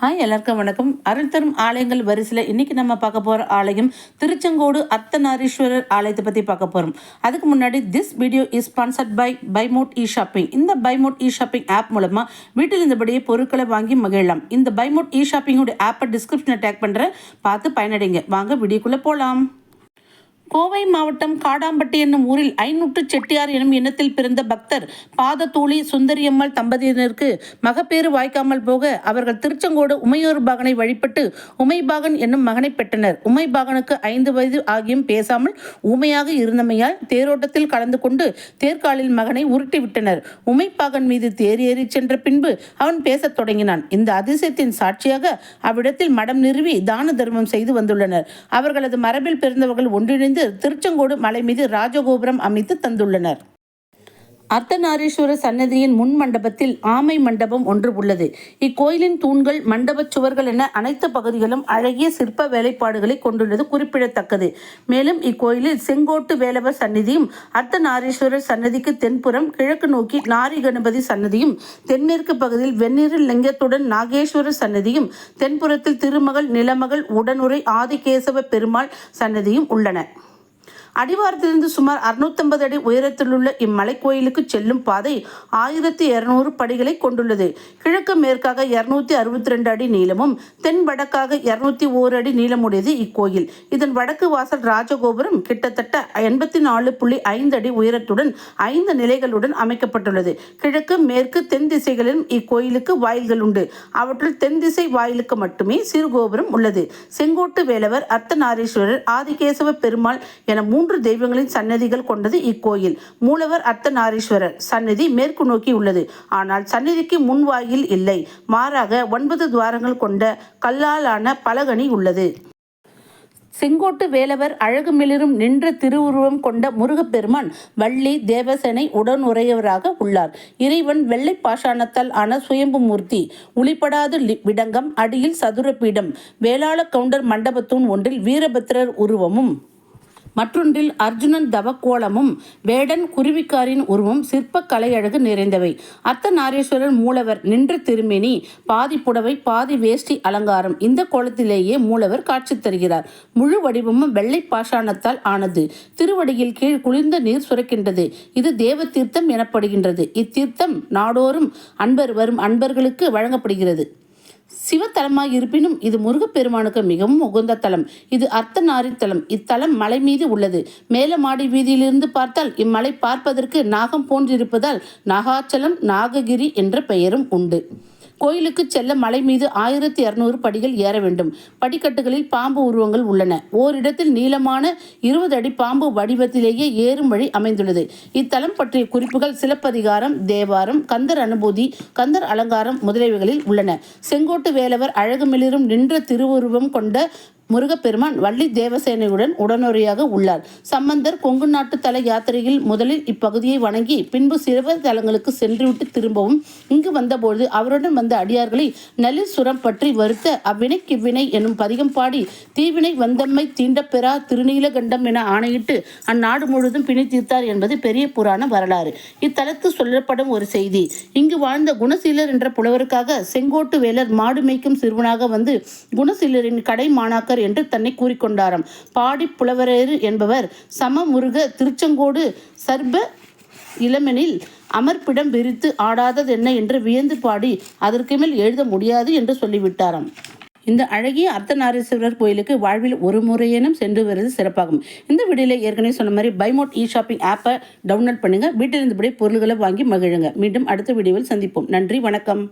Hi, எல்லாருக்கும் வணக்கம். அருள் தரும் ஆலயங்கள் வரிசையில் இன்னைக்கு நம்ம பார்க்க போகிற ஆலயம் திருச்செங்கோடு அர்த்தநாரீஸ்வரர் ஆலயத்தை பற்றி பார்க்க போகிறோம். அதுக்கு முன்னாடி this video is sponsored by Bymote e shopping. இந்த பைமோட் இ ஷாப்பிங் ஆப் மூலமாக வீட்டில் இருந்தபடியே பொருட்களை வாங்கி மகிழலாம். இந்த பைமோட் இ ஷாப்பிங்கோட ஆப்பை டிஸ்கிரிப்ஷனில் டேக் பண்ணுறேன், பார்த்து பயனடைங்க. வாங்க வீடியோக்குள்ளே போகலாம். கோவை மாவட்டம் காடாம்பட்டி என்னும் ஊரில் ஐநூற்று செட்டியார் எனும் இனத்தில் பிறந்த பக்தர் பாதத்தூளி சுந்தரியம்மாள் தம்பதியினருக்கு மகப்பேறு வாய்க்காமல் போக அவர்கள் திருச்செங்கோடு உமையூர் பாகனை வழிபட்டு உமைபாகன் என்னும் மகனை பெற்றனர். உமைபாகனுக்கு 5 வயது ஆகியும் பேசாமல் ஊமையாக இருந்தமையால் தேரோட்டத்தில் கலந்து கொண்டு தேர்காலில் மகனை உருட்டிவிட்டனர். உமைபாகன் மீது தேர் ஏறி சென்ற பின்பு அவன் பேசத் தொடங்கினான். இந்த அதிசயத்தின் சாட்சியாக அவ்விடத்தில் மடம் நிறுவி தான தர்மம் செய்து வந்துள்ளனர். அவர்களது மரபில் பிறந்தவர்கள் ஒன்றிணைந்து திருச்செங்கோடு மலை மீது ராஜகோபுரம் அமைத்து தந்துள்ளனர். அர்த்தநாரீஸ்வரர் சன்னதியின் முன் மண்டபத்தில் ஆமை மண்டபம் ஒன்று உள்ளது. இக்கோயிலின் தூண்கள், மண்டப சுவர்கள் என அனைத்து பகுதிகளும் அழகிய சிற்ப வேலைப்பாடுகளை கொண்டுள்ளது குறிப்பிடத்தக்கது. மேலும் இக்கோயிலில் செங்கோட்டு வேலவர் சன்னதியும், அர்த்தநாரீஸ்வரர் சன்னதிக்கு தென்புறம் கிழக்கு நோக்கி நாரி கணபதி சன்னதியும், தென்மேற்கு பகுதியில் வெந்நீர் லிங்கத்துடன் நாகேஸ்வரர் சன்னதியும், தென்புறத்தில் திருமகள் நிலமகள் உடனுரை ஆதிகேசவ பெருமாள் சன்னதியும் உள்ளன. அடிவாரத்திலிருந்து சுமார் 650 அடி உயரத்திலுள்ள இம்மலை கோயிலுக்கு செல்லும் பாதை 1200 படிகளை கொண்டுள்ளது. கிழக்கு மேற்காக 262 அடி நீளமும் தென் வடக்காக 201 அடி நீளமுடையது இக்கோயில். இதன் வடக்கு வாசல் ராஜகோபுரம் கிட்டத்தட்ட 84.5 அடி உயரத்துடன் 5 நிலைகளுடன் அமைக்கப்பட்டுள்ளது. கிழக்கு மேற்கு தென் திசைகளிலும் இக்கோயிலுக்கு வாயில்கள் உண்டு. அவற்றில் தென் திசை வாயிலுக்கு மட்டுமே சிறு கோபுரம் உள்ளது. செங்கோட்டு வேலவர், அர்த்தநாரீஸ்வரர், ஆதிகேசவ பெருமாள் என 3 தெய்வங்களின் சன்னதிகள் கொண்டது இக்கோயில். மூலவர் அர்த்தநாரீஸ்வரர் சன்னதி மேற்கு நோக்கி உள்ளது. ஆனால் சன்னதிக்கு முன் வாயில் இல்லை. மாறாக 9 துவாரங்கள் கொண்ட கல்லாலான பலகனி உள்ளது. செங்கோட்டு வேலவர் அழகு மிளிரும் நின்ற திருவுருவம் கொண்ட முருகப்பெருமான் வள்ளி தேவசேனை உடனுறையவராக உள்ளார். இறைவன் வெள்ளை பாஷாணத்தால் ஆன சுயம்பு மூர்த்தி. உளிப்படாது விடங்கம், அடியில் சதுர பீடம், வேளாள கவுண்டர் மண்டபத்தூண் ஒன்றில் வீரபத்திரர் உருவமும், மற்றொன்றில் அர்ஜுனன் தவக்கோலமும், வேடன் குருவிக்காரின் உருவம் சிற்ப கலையழகு நிறைந்தவை. அர்த்தநாரீஸ்வரர் மூலவர் நின்ற திருமேனி, பாதி புடவை பாதி வேஷ்டி அலங்காரம். இந்த கோலத்திலேயே மூலவர் காட்சி தருகிறார். முழு வடிவமும் வெள்ளை பாஷாணத்தால் ஆனது. திருவடியில் கீழ் குளிர்ந்த நீர் சுரக்கின்றது. இது தேவ தீர்த்தம் எனப்படுகின்றது. இத்தீர்த்தம் நாடோறும் வரும் அன்பர்களுக்கு வழங்கப்படுகிறது. சிவத்தலமாய் இருப்பினும் இது முருகப்பெருமானுக்கு மிகவும் உகந்த தலம். இது அர்த்தநாரி தலம். இத்தலம் மலை மீது உள்ளது. மேலமாடி வீதியிலிருந்து பார்த்தால் இம்மலை பார்ப்பதற்கு நாகம் போன்றிருப்பதால் நாகாச்சலம், நாககிரி என்ற பெயரும் உண்டு. கோயிலுக்கு செல்ல மலை மீது 1200 படிகள் ஏற வேண்டும். படிக்கட்டுகளில் பாம்பு உருவங்கள் உள்ளன. ஓரிடத்தில் நீளமான 20 அடி பாம்பு வடிவத்திலேயே ஏறும் வழி அமைந்துள்ளது. இத்தலம் பற்றிய குறிப்புகள் சிலப்பதிகாரம், தேவாரம், கந்தர் அனுபூதி, கந்தர் அலங்காரம் முதலியவைகளில் உள்ளன. செங்கோட்டு வேலவர் அழகு மிளிரும் நின்ற திருவுருவம் கொண்ட முருகப்பெருமான் வள்ளி தேவசேனையுடன் உடனுறையாக உள்ளார். சம்பந்தர் கொங்கு நாட்டு தல யாத்திரையில் முதலில் இப்பகுதியை வணங்கி பின்பு சிறுவர் தலங்களுக்கு சென்றுவிட்டு திரும்பவும் இங்கு வந்தபோது அவருடன் வந்த அடியார்களை நளிர் சுரம் பற்றி வருத்த அவ்வினைக்கு இவ்வினை எனும் பதிகம் பாடி தீவினை வந்தம்மை தீண்டப்பெறா திருநீலகண்டம் என ஆணையிட்டு அந்நாடு முழுவதும் பிணை தீர்த்தார் என்பது பெரிய புராண வரலாறு. இத்தலத்து சொல்லப்படும் ஒரு செய்தி. இங்கு வாழ்ந்த குணசீலர் என்ற புலவருக்காக செங்கோட்டு வேலர் மாடு மேய்க்கும் சிறுவனாக வந்து குணசீலரின் கடை மாணாக்கர் என்று தன்னை கூறிக்கொண்டாராம். பாடி புலவரேறு என்பவர் சமமுருக திருச்செங்கோடு சர்ப இளமெனில் அமர்ப்பிடம் விரித்து ஆடாததென்ன என்று வியந்து பாடி அதற்கு மேல் எழுத முடியாது என்று சொல்லிவிட்டாராம். இந்த அழகிய அர்த்தநாரீஸ்வரர் கோயிலுக்கு வாழ்வில் ஒரு முறையேனும் சென்று வருவது சிறப்பாகும். இந்த வீடியோவில் ஏற்கனவே சொன்ன மாதிரி பைமோட் இ ஷாப்பிங் ஆப்பை டவுன்லோட் பண்ணுங்க. வீட்டில் இருந்தபடி பொருள்களை வாங்கி மகிழுங்க. மீண்டும் அடுத்த வீடியோவில் சந்திப்போம். நன்றி, வணக்கம்.